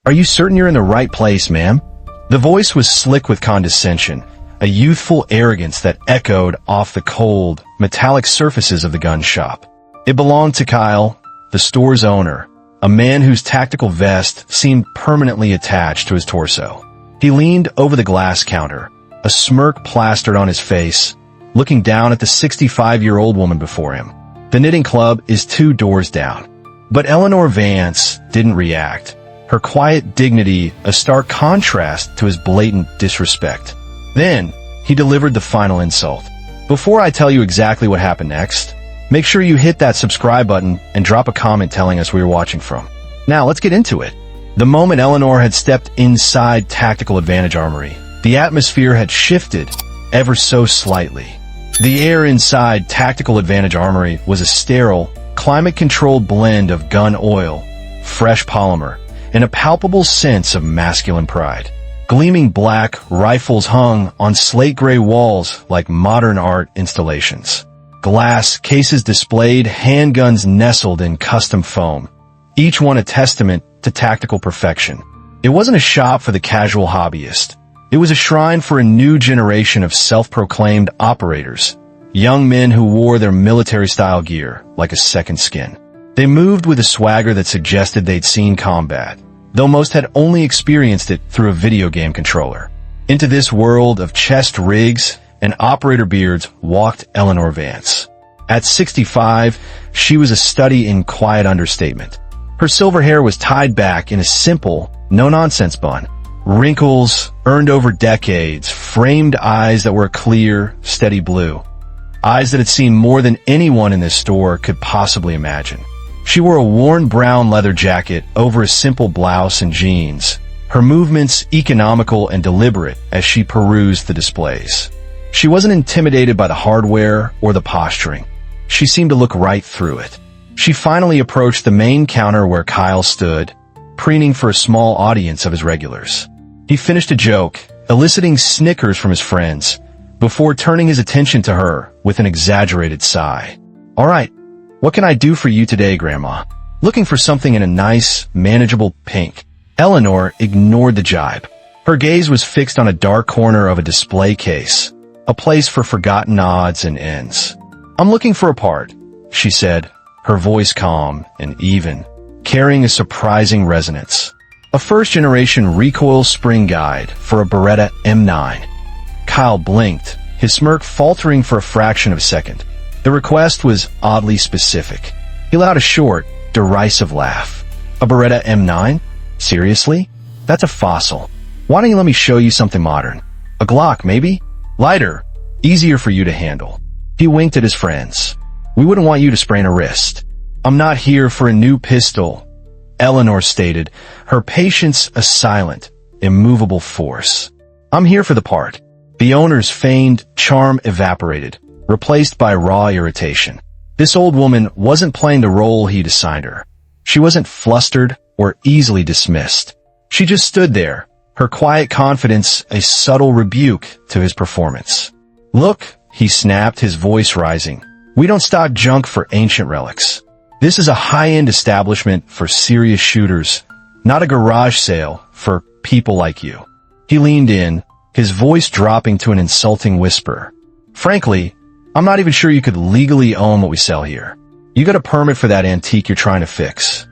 "Are you certain you're in the right place, ma'am?" The voice was slick with condescension, a youthful arrogance that echoed off the cold, metallic surfaces of the gun shop. It belonged to Kyle, the store's owner, a man whose tactical vest seemed permanently attached to his torso. He leaned over the glass counter, a smirk plastered on his face, looking down at the 65-year-old woman before him. The knitting club is 2 doors down. But Eleanor Vance didn't react, her quiet dignity a stark contrast to his blatant disrespect. Then, he delivered the final insult. "Before I tell you exactly what happened next, make sure you hit that subscribe button and drop a comment telling us where you're watching from. Now, let's get into it." The moment Eleanor had stepped inside Tactical Advantage Armory, the atmosphere had shifted ever so slightly. The air inside Tactical Advantage Armory was a sterile, climate-controlled blend of gun oil, fresh polymer, and a palpable sense of masculine pride. Gleaming black rifles hung on slate-gray walls like modern art installations. Glass cases displayed handguns nestled in custom foam, each one a testament to tactical perfection. It wasn't a shop for the casual hobbyist. It was a shrine for a new generation of self-proclaimed operators, young men who wore their military-style gear like a second skin. They moved with a swagger that suggested they'd seen combat, though most had only experienced it through a video game controller. Into this world of chest rigs and operator beards walked Eleanor Vance. At 65, she was a study in quiet understatement. Her silver hair was tied back in a simple, no-nonsense bun. Wrinkles, earned over decades, framed eyes that were a clear, steady blue. Eyes that had seen more than anyone in this store could possibly imagine. She wore a worn brown leather jacket over a simple blouse and jeans, her movements economical and deliberate as she perused the displays. She wasn't intimidated by the hardware or the posturing. She seemed to look right through it. She finally approached the main counter where Kyle stood, preening for a small audience of his regulars. He finished a joke, eliciting snickers from his friends, before turning his attention to her with an exaggerated sigh. "All right, what can I do for you today, Grandma?" Looking for something in a nice, manageable pink. Eleanor ignored the jibe. Her gaze was fixed on a dark corner of a display case, a place for forgotten odds and ends. "I'm looking for a part," she said, her voice calm and even, carrying a surprising resonance. "A first-generation recoil spring guide for a Beretta M9. Kyle blinked, his smirk faltering for a fraction of a second. The request was oddly specific. He let out a short, derisive laugh. "A Beretta M9? Seriously? That's a fossil. Why don't you let me show you something modern? A Glock, maybe? Lighter, easier for you to handle." He winked at his friends. "We wouldn't want you to sprain a wrist." "I'm not here for a new pistol," Eleanor stated, her patience a silent, immovable force. "I'm here for the part." The owner's feigned charm evaporated, replaced by raw irritation. This old woman wasn't playing the role he'd assigned her. She wasn't flustered or easily dismissed. She just stood there, her quiet confidence a subtle rebuke to his performance. "Look," he snapped, his voice rising. "We don't stock junk for ancient relics. This is a high-end establishment for serious shooters, not a garage sale for people like you." He leaned in, his voice dropping to an insulting whisper. "Frankly, I'm not even sure you could legally own what we sell here. You got a permit for that antique you're trying to fix."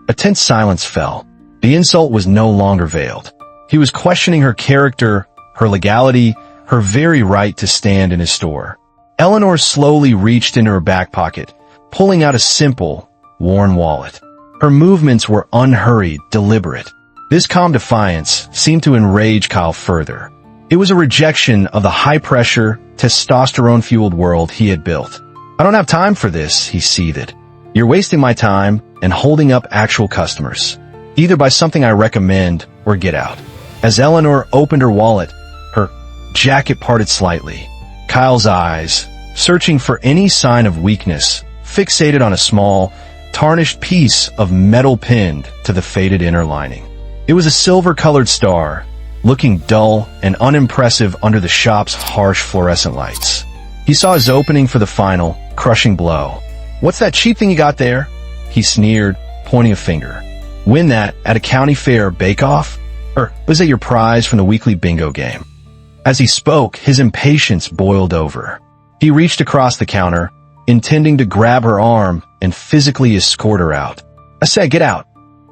A tense silence fell. The insult was no longer veiled. He was questioning her character, her legality, her very right to stand in his store. Eleanor slowly reached into her back pocket, pulling out a simple, worn wallet. Her movements were unhurried, deliberate. This calm defiance seemed to enrage Kyle further. It was a rejection of the high-pressure, testosterone-fueled world he had built. "I don't have time for this," he seethed. "You're wasting my time and holding up actual customers. Either buy something I recommend or get out." As Eleanor opened her wallet, her jacket parted slightly. Kyle's eyes, searching for any sign of weakness, fixated on a small, tarnished piece of metal pinned to the faded inner lining. It was a silver-colored star, looking dull and unimpressive under the shop's harsh fluorescent lights. He saw his opening for the final, crushing blow. "What's that cheap thing you got there?" he sneered, pointing a finger. Win that at a county fair bake-off? Or was it your prize from the weekly bingo game? As he spoke, his impatience boiled over. He reached across the counter, intending to grab her arm and physically escort her out. I said, get out.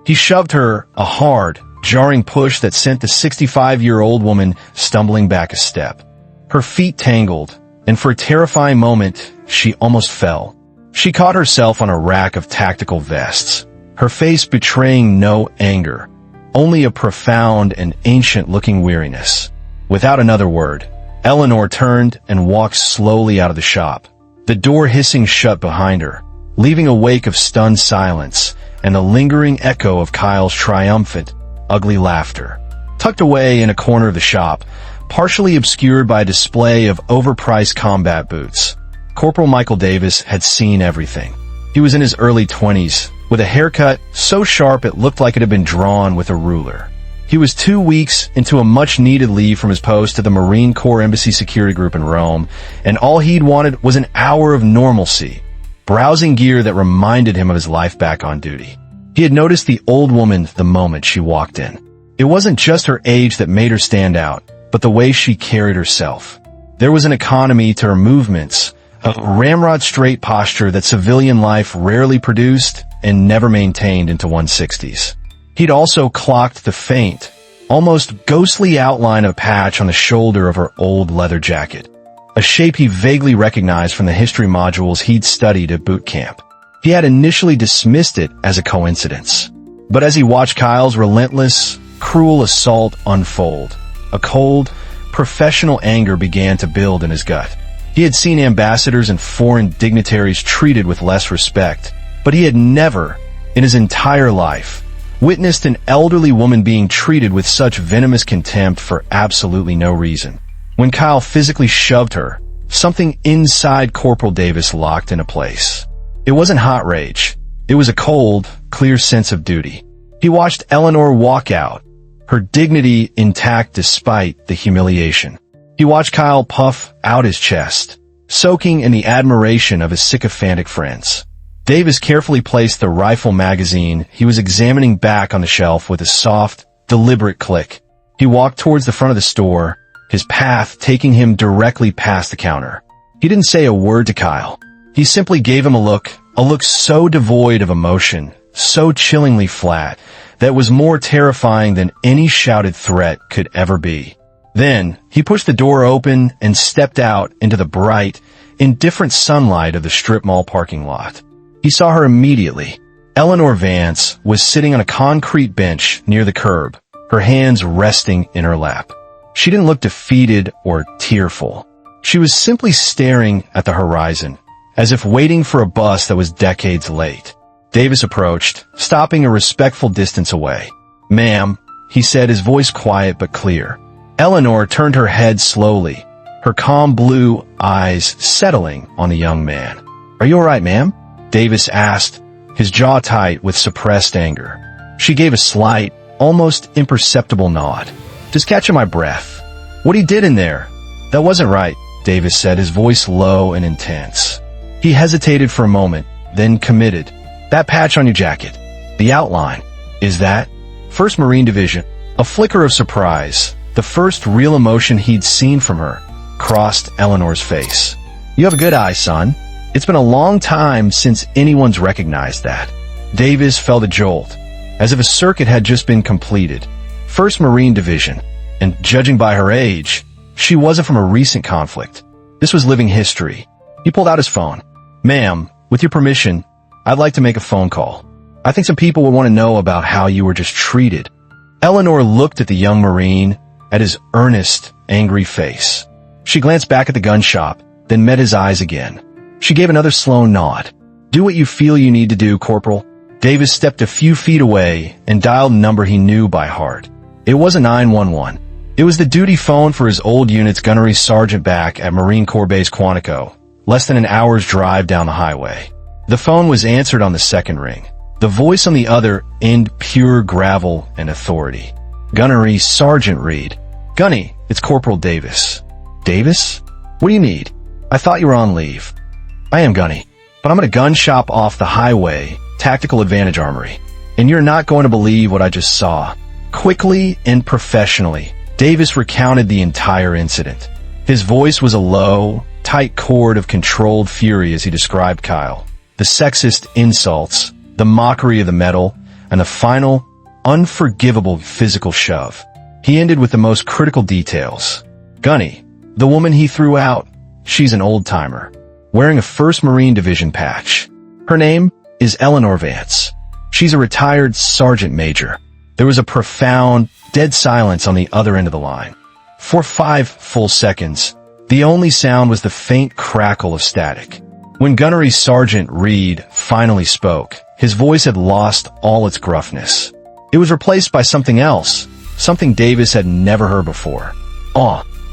He shoved her a hard, jarring push that sent the 65-year-old woman stumbling back a step. Her feet tangled, and for a terrifying moment, she almost fell. She caught herself on a rack of tactical vests, her face betraying no anger, only a profound and ancient-looking weariness. Without another word, Eleanor turned and walked slowly out of the shop, the door hissing shut behind her, leaving a wake of stunned silence and a lingering echo of Kyle's triumphant, ugly laughter. Tucked away in a corner of the shop, partially obscured by a display of overpriced combat boots, Corporal Michael Davis had seen everything. He was in his early 20s, with a haircut so sharp it looked like it had been drawn with a ruler. He was 2 weeks into a much-needed leave from his post at the Marine Corps Embassy Security Group in Rome, and all he'd wanted was an hour of normalcy, browsing gear that reminded him of his life back on duty. He had noticed the old woman the moment she walked in. It wasn't just her age that made her stand out, but the way she carried herself. There was an economy to her movements, a ramrod-straight posture that civilian life rarely produced and never maintained into 160s. He'd also clocked the faint, almost ghostly outline of a patch on the shoulder of her old leather jacket, a shape he vaguely recognized from the history modules he'd studied at boot camp. He had initially dismissed it as a coincidence. But as he watched Kyle's relentless, cruel assault unfold, a cold, professional anger began to build in his gut. He had seen ambassadors and foreign dignitaries treated with less respect, but he had never, in his entire life, witnessed an elderly woman being treated with such venomous contempt for absolutely no reason. When Kyle physically shoved her, something inside Corporal Davis locked into place. It wasn't hot rage. It was a cold, clear sense of duty. He watched Eleanor walk out, her dignity intact despite the humiliation. He watched Kyle puff out his chest, soaking in the admiration of his sycophantic friends. Davis carefully placed the rifle magazine he was examining back on the shelf with a soft, deliberate click. He walked towards the front of the store, his path taking him directly past the counter. He didn't say a word to Kyle. He simply gave him a look so devoid of emotion, so chillingly flat, that was more terrifying than any shouted threat could ever be. Then, he pushed the door open and stepped out into the bright, indifferent sunlight of the strip mall parking lot. He saw her immediately. Eleanor Vance was sitting on a concrete bench near the curb, her hands resting in her lap. She didn't look defeated or tearful. She was simply staring at the horizon, as if waiting for a bus that was decades late. Davis approached, stopping a respectful distance away. "Ma'am," he said, his voice quiet but clear. Eleanor turned her head slowly, her calm blue eyes settling on the young man. "Are you all right, ma'am?" Davis asked, his jaw tight with suppressed anger. She gave a slight, almost imperceptible nod. "Just catching my breath." "What he did in there?" "That wasn't right," Davis said, his voice low and intense. He hesitated for a moment, then committed. "That patch on your jacket. The outline. Is that?" "First Marine Division." A flicker of surprise, the first real emotion he'd seen from her, crossed Eleanor's face. "You have a good eye, son. It's been a long time since anyone's recognized that." Davis felt a jolt, as if a circuit had just been completed. First Marine Division, and judging by her age, she wasn't from a recent conflict. This was living history. He pulled out his phone. "Ma'am, with your permission, I'd like to make a phone call. I think some people would want to know about how you were just treated." Eleanor looked at the young Marine, at his earnest, angry face. She glanced back at the gun shop, then met his eyes again. She gave another slow nod. "Do what you feel you need to do, Corporal." Davis stepped a few feet away and dialed a number he knew by heart. It wasn't 911. It was the duty phone for his old unit's gunnery sergeant back at Marine Corps Base Quantico, less than an hour's drive down the highway. The phone was answered on the second ring. The voice on the other end pure gravel and authority. "Gunnery Sergeant Reed." "Gunny, it's Corporal Davis." "Davis? What do you need?" "I thought you were on leave." "I am, Gunny, but I'm at a gun shop off the highway, Tactical Advantage Armory. And you're not going to believe what I just saw. Quickly and professionally, Davis recounted the entire incident. His voice was a low, tight chord of controlled fury as he described Kyle. The sexist insults, the mockery of the medal, and the final, unforgivable physical shove. He ended with the most critical details. Gunny, the woman he threw out, she's an old-timer, wearing a 1st Marine Division patch. Her name is Eleanor Vance. She's a retired sergeant major. There was a profound, dead silence on the other end of the line. For 5 full seconds, the only sound was the faint crackle of static. When Gunnery Sergeant Reed finally spoke, his voice had lost all its gruffness. It was replaced by something else, something Davis had never heard before.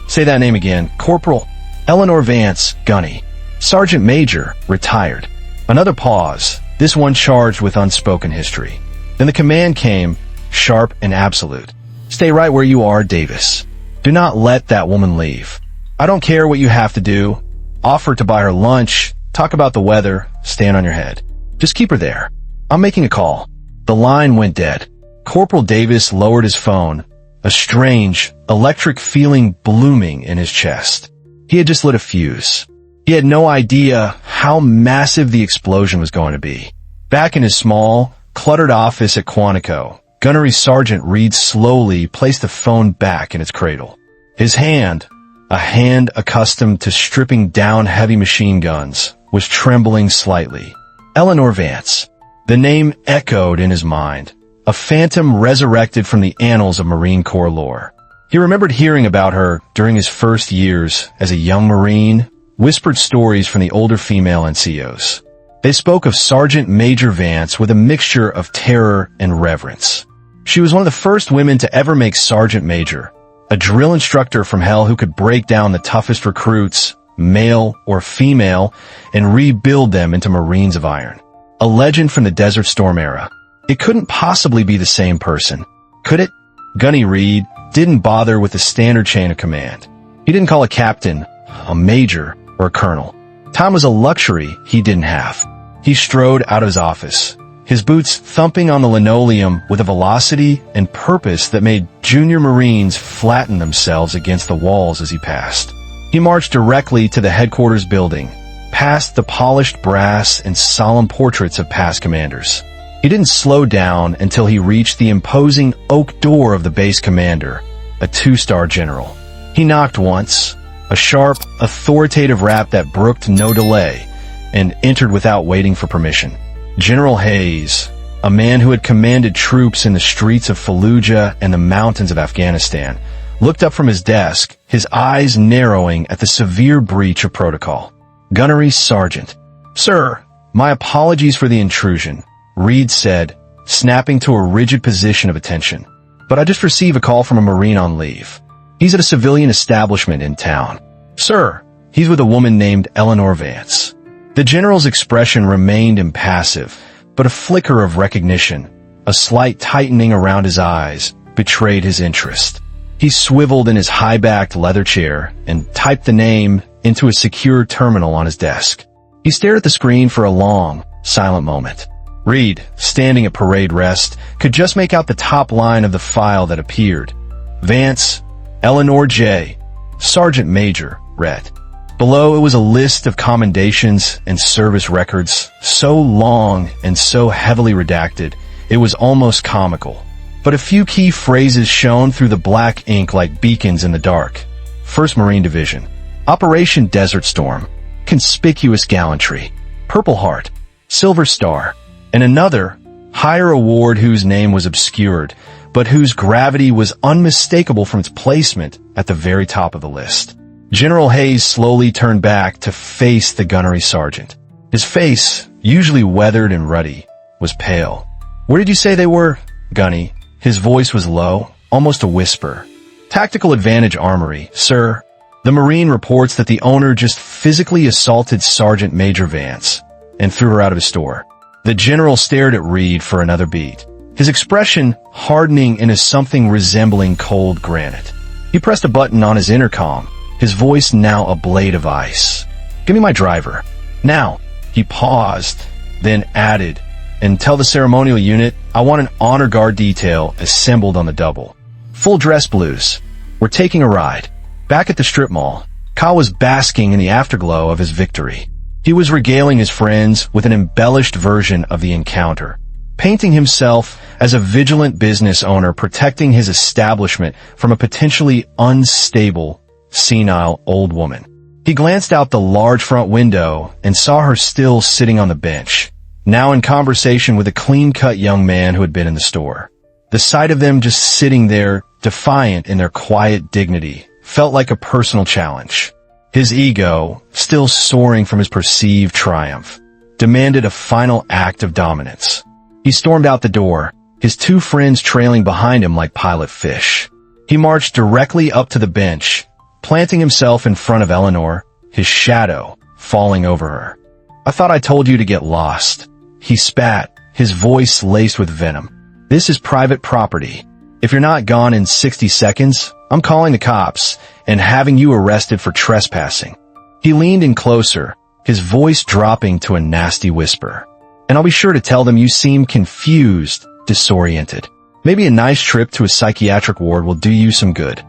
Say that name again. Corporal Eleanor Vance, Gunny. Sergeant Major, retired. Another pause, this one charged with unspoken history. Then the command came, sharp and absolute. Stay right where you are, Davis. Do not let that woman leave. I don't care what you have to do. Offer to buy her lunch, talk about the weather, stand on your head. Just keep her there. I'm making a call. The line went dead. Corporal Davis lowered his phone, a strange, electric feeling blooming in his chest. He had just lit a fuse. He had no idea how massive the explosion was going to be. Back in his small, cluttered office at Quantico, Gunnery Sergeant Reed slowly placed the phone back in its cradle. His hand, a hand accustomed to stripping down heavy machine guns, was trembling slightly. Eleanor Vance. The name echoed in his mind, a phantom resurrected from the annals of Marine Corps lore. He remembered hearing about her during his first years as a young Marine, whispered stories from the older female NCOs. They spoke of Sergeant Major Vance with a mixture of terror and reverence. She was one of the first women to ever make Sergeant Major, a drill instructor from hell who could break down the toughest recruits, male or female, and rebuild them into Marines of iron. A legend from the Desert Storm era. It couldn't possibly be the same person, could it? Gunny Reed didn't bother with the standard chain of command. He didn't call a captain, a major, or a colonel. Time was a luxury he didn't have. He strode out of his office, his boots thumping on the linoleum with a velocity and purpose that made junior Marines flatten themselves against the walls as he passed. He marched directly to the headquarters building, past the polished brass and solemn portraits of past commanders. He didn't slow down until he reached the imposing oak door of the base commander, a 2-star general. He knocked once, a sharp, authoritative rap that brooked no delay, and entered without waiting for permission. General Hayes, a man who had commanded troops in the streets of Fallujah and the mountains of Afghanistan, looked up from his desk, his eyes narrowing at the severe breach of protocol. Gunnery Sergeant. Sir, my apologies for the intrusion, Reed said, snapping to a rigid position of attention. But I just received a call from a Marine on leave. He's at a civilian establishment in town. Sir, he's with a woman named Eleanor Vance. The general's expression remained impassive, but a flicker of recognition, a slight tightening around his eyes, betrayed his interest. He swiveled in his high-backed leather chair and typed the name into a secure terminal on his desk. He stared at the screen for a long, silent moment. Reed, standing at parade rest, could just make out the top line of the file that appeared. Vance, Eleanor J., Sergeant Major, read. Below it was a list of commendations and service records, so long and so heavily redacted, it was almost comical. But a few key phrases shone through the black ink like beacons in the dark. 1st Marine Division, Operation Desert Storm, Conspicuous Gallantry, Purple Heart, Silver Star, and another, higher award whose name was obscured, but whose gravity was unmistakable from its placement at the very top of the list. General Hayes slowly turned back to face the gunnery sergeant. His face, usually weathered and ruddy, was pale. Where did you say they were, Gunny? His voice was low, almost a whisper. Tactical Advantage Armory, sir. The Marine reports that the owner just physically assaulted Sergeant Major Vance and threw her out of his store. The general stared at Reed for another beat, his expression hardening into something resembling cold granite. He pressed a button on his intercom, his voice now a blade of ice. Give me my driver. Now. He paused, then added, and tell the ceremonial unit I want an honor guard detail assembled on the double. Full dress blues. We're taking a ride. Back at the strip mall, Kyle was basking in the afterglow of his victory. He was regaling his friends with an embellished version of the encounter, painting himself as a vigilant business owner protecting his establishment from a potentially unstable, senile old woman. He glanced out the large front window and saw her still sitting on the bench, now in conversation with a clean-cut young man who had been in the store. The sight of them just sitting there, defiant in their quiet dignity, felt like a personal challenge. His ego, still soaring from his perceived triumph, demanded a final act of dominance. He stormed out the door, his two friends trailing behind him like pilot fish. He marched directly up to the bench, planting himself in front of Eleanor, his shadow falling over her. "I thought I told you to get lost." He spat, his voice laced with venom. "This is private property. If you're not gone in 60 seconds, I'm calling the cops and having you arrested for trespassing." He leaned in closer, his voice dropping to a nasty whisper. "And I'll be sure to tell them you seem confused, disoriented. Maybe a nice trip to a psychiatric ward will do you some good."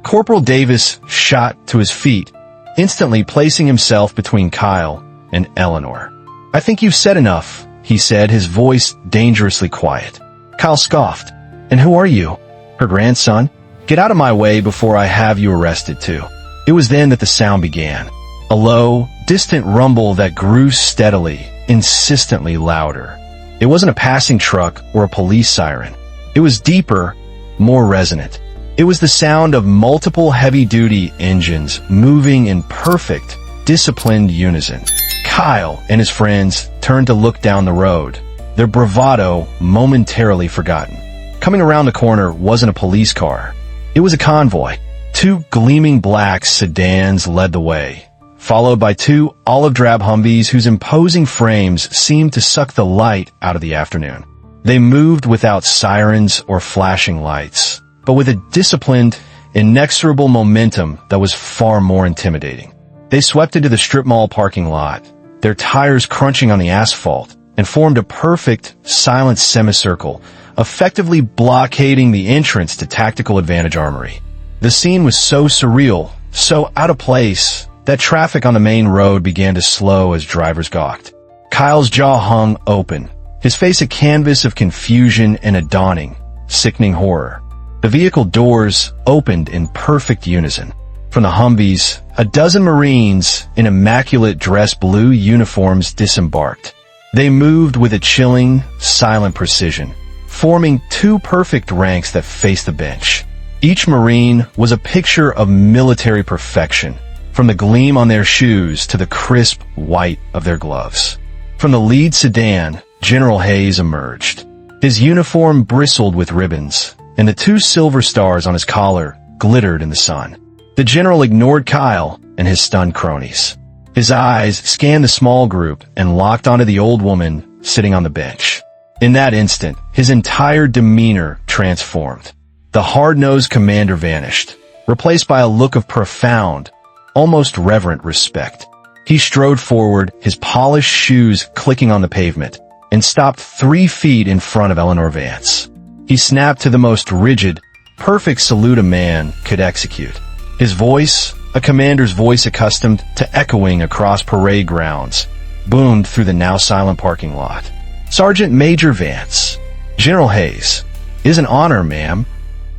Corporal Davis shot to his feet, instantly placing himself between Kyle and Eleanor. "I think you've said enough," he said, his voice dangerously quiet. Kyle scoffed. "And who are you? Her grandson? Get out of my way before I have you arrested too." It was then that the sound began. A low, distant rumble that grew steadily, insistently louder. It wasn't a passing truck or a police siren. It was deeper, more resonant. It was the sound of multiple heavy-duty engines moving in perfect, disciplined unison. Kyle and his friends turned to look down the road, their bravado momentarily forgotten. Coming around the corner wasn't a police car. It was a convoy. Two gleaming black sedans led the way, followed by two olive-drab Humvees whose imposing frames seemed to suck the light out of the afternoon. They moved without sirens or flashing lights, but with a disciplined, inexorable momentum that was far more intimidating. They swept into the strip mall parking lot, their tires crunching on the asphalt, and formed a perfect, silent semicircle, effectively blockading the entrance to Tactical Advantage Armory. The scene was so surreal, so out of place, that traffic on the main road began to slow as drivers gawked. Kyle's jaw hung open, his face a canvas of confusion and a dawning, sickening horror. The vehicle doors opened in perfect unison. From the Humvees, a dozen Marines in immaculate dress blue uniforms disembarked. They moved with a chilling, silent precision, forming two perfect ranks that faced the bench. Each Marine was a picture of military perfection, from the gleam on their shoes to the crisp white of their gloves. From the lead sedan, General Hayes emerged. His uniform bristled with ribbons, and the two silver stars on his collar glittered in the sun. The general ignored Kyle and his stunned cronies. His eyes scanned the small group and locked onto the old woman sitting on the bench. In that instant, his entire demeanor transformed. The hard-nosed commander vanished, replaced by a look of profound, almost reverent respect. He strode forward, his polished shoes clicking on the pavement, and stopped 3 feet in front of Eleanor Vance. He snapped to the most rigid, perfect salute a man could execute. His voice, a commander's voice accustomed to echoing across parade grounds, boomed through the now silent parking lot. "Sergeant Major Vance, General Hayes, is an honor, ma'am."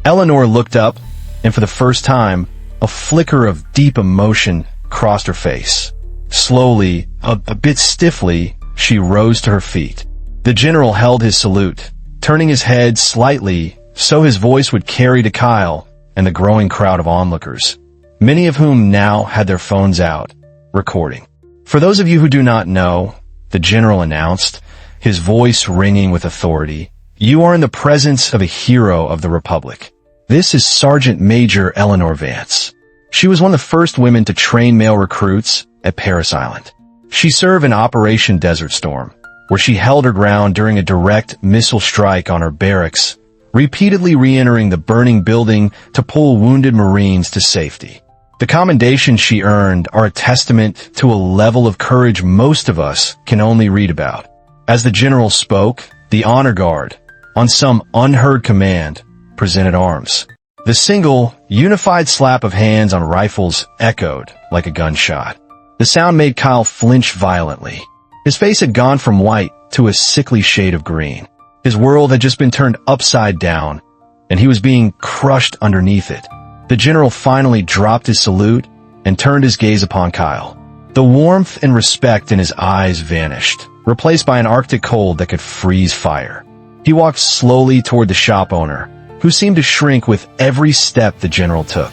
Eleanor looked up, and for the first time, a flicker of deep emotion crossed her face. Slowly, a bit stiffly, she rose to her feet. The general held his salute, turning his head slightly so his voice would carry to Kyle and the growing crowd of onlookers, many of whom now had their phones out, recording. "For those of you who do not know," the general announced, his voice ringing with authority, "you are in the presence of a hero of the Republic. This is Sergeant Major Eleanor Vance. She was one of the first women to train male recruits at Paris Island. She served in Operation Desert Storm, where she held her ground during a direct missile strike on her barracks, repeatedly re-entering the burning building to pull wounded Marines to safety. The commendations she earned are a testament to a level of courage most of us can only read about. As the general spoke, the honor guard, on some unheard command, presented arms. The single, unified slap of hands on rifles echoed like a gunshot. The sound made Kyle flinch violently. His face had gone from white to a sickly shade of green. His world had just been turned upside down, and he was being crushed underneath it. The general finally dropped his salute and turned his gaze upon Kyle. The warmth and respect in his eyes vanished, replaced by an arctic cold that could freeze fire. He walked slowly toward the shop owner, who seemed to shrink with every step the general took.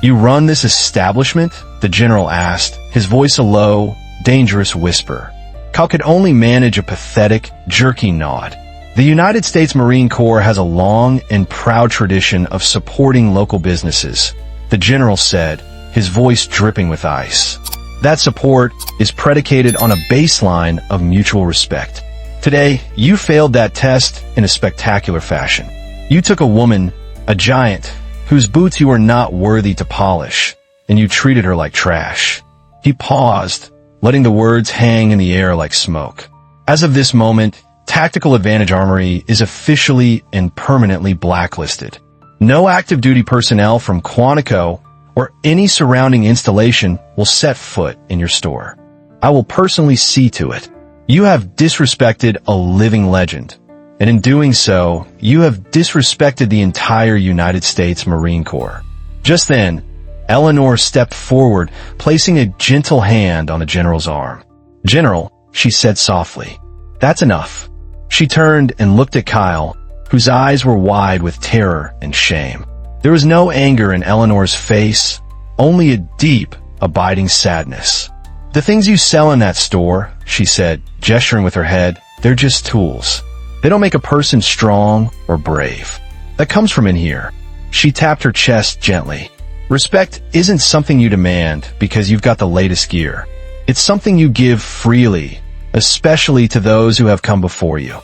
"You run this establishment?" the general asked, his voice a low, dangerous whisper. Kyle could only manage a pathetic, jerky nod. The United States Marine Corps has a long and proud tradition of supporting local businesses, the general said, his voice dripping with ice. That support is predicated on a baseline of mutual respect. Today, you failed that test in a spectacular fashion. You took a woman, a giant, whose boots you were not worthy to polish, and you treated her like trash. He paused, letting the words hang in the air like smoke. As of this moment, Tactical Advantage Armory is officially and permanently blacklisted. No active duty personnel from Quantico or any surrounding installation will set foot in your store. I will personally see to it. You have disrespected a living legend, and in doing so, you have disrespected the entire United States Marine Corps. Just then, Eleanor stepped forward, placing a gentle hand on the general's arm. "General," she said softly, "that's enough." She turned and looked at Kyle, whose eyes were wide with terror and shame. There was no anger in Eleanor's face, only a deep, abiding sadness. "The things you sell in that store," she said, gesturing with her head, "they're just tools. They don't make a person strong or brave. That comes from in here." She tapped her chest gently. "Respect isn't something you demand because you've got the latest gear. It's something you give freely, especially to those who have come before you."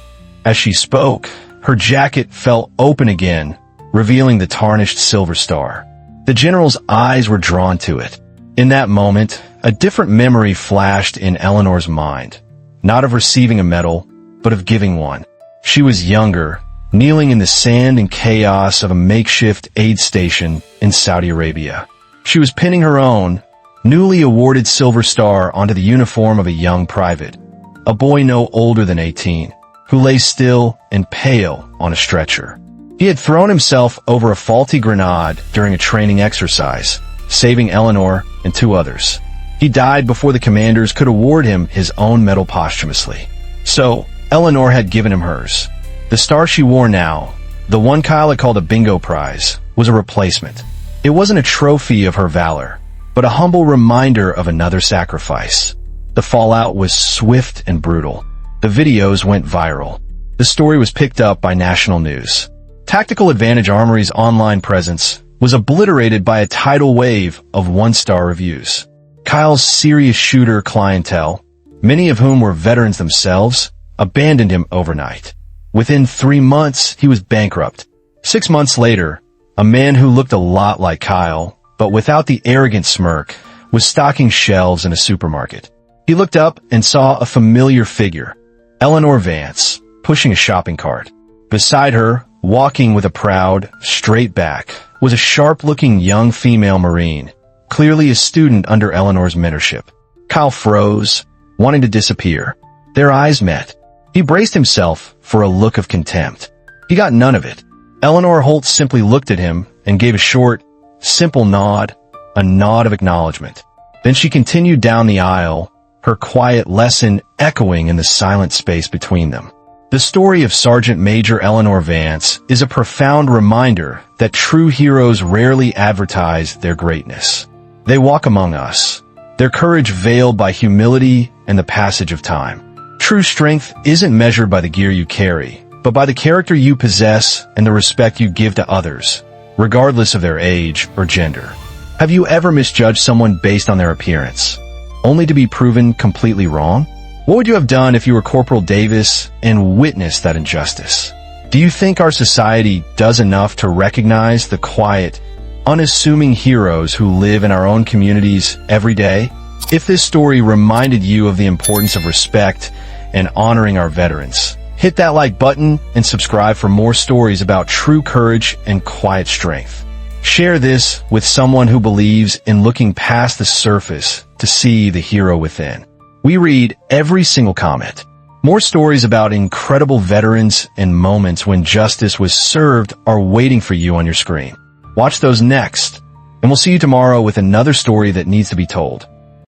As she spoke, her jacket fell open again, revealing the tarnished silver star. The general's eyes were drawn to it. In that moment, a different memory flashed in Eleanor's mind, not of receiving a medal, but of giving one. She was younger, kneeling in the sand and chaos of a makeshift aid station in Saudi Arabia. She was pinning her own, newly awarded Silver Star onto the uniform of a young private, a boy no older than 18, who lay still and pale on a stretcher. He had thrown himself over a faulty grenade during a training exercise, saving Eleanor and 2 others. He died before the commanders could award him his own medal posthumously. So, Eleanor had given him hers. The star she wore now, the one Kyle had called a bingo prize, was a replacement. It wasn't a trophy of her valor, but a humble reminder of another sacrifice. The fallout was swift and brutal. The videos went viral. The story was picked up by national news. Tactical Advantage Armory's online presence was obliterated by a tidal wave of 1-star reviews. Kyle's serious shooter clientele, many of whom were veterans themselves, abandoned him overnight. Within 3 months, he was bankrupt. 6 months later, a man who looked a lot like Kyle, but without the arrogant smirk, was stocking shelves in a supermarket. He looked up and saw a familiar figure, Eleanor Vance, pushing a shopping cart. Beside her, walking with a proud, straight back, was a sharp-looking young female Marine, clearly a student under Eleanor's mentorship. Kyle froze, wanting to disappear. Their eyes met. He braced himself for a look of contempt. He got none of it. Eleanor Holt simply looked at him and gave a short, simple nod, a nod of acknowledgement. Then she continued down the aisle, her quiet lesson echoing in the silent space between them. The story of Sergeant Major Eleanor Vance is a profound reminder that true heroes rarely advertise their greatness. They walk among us, their courage veiled by humility and the passage of time. True strength isn't measured by the gear you carry, but by the character you possess and the respect you give to others, regardless of their age or gender. Have you ever misjudged someone based on their appearance, only to be proven completely wrong? What would you have done if you were Corporal Davis and witnessed that injustice? Do you think our society does enough to recognize the quiet, unassuming heroes who live in our own communities every day? If this story reminded you of the importance of respect and honoring our veterans. Hit that like button and subscribe for more stories about true courage and quiet strength. Share this with someone who believes in looking past the surface to see the hero within. We read every single comment. More stories about incredible veterans and moments when justice was served are waiting for you on your screen. Watch those next, and we'll see you tomorrow with another story that needs to be told.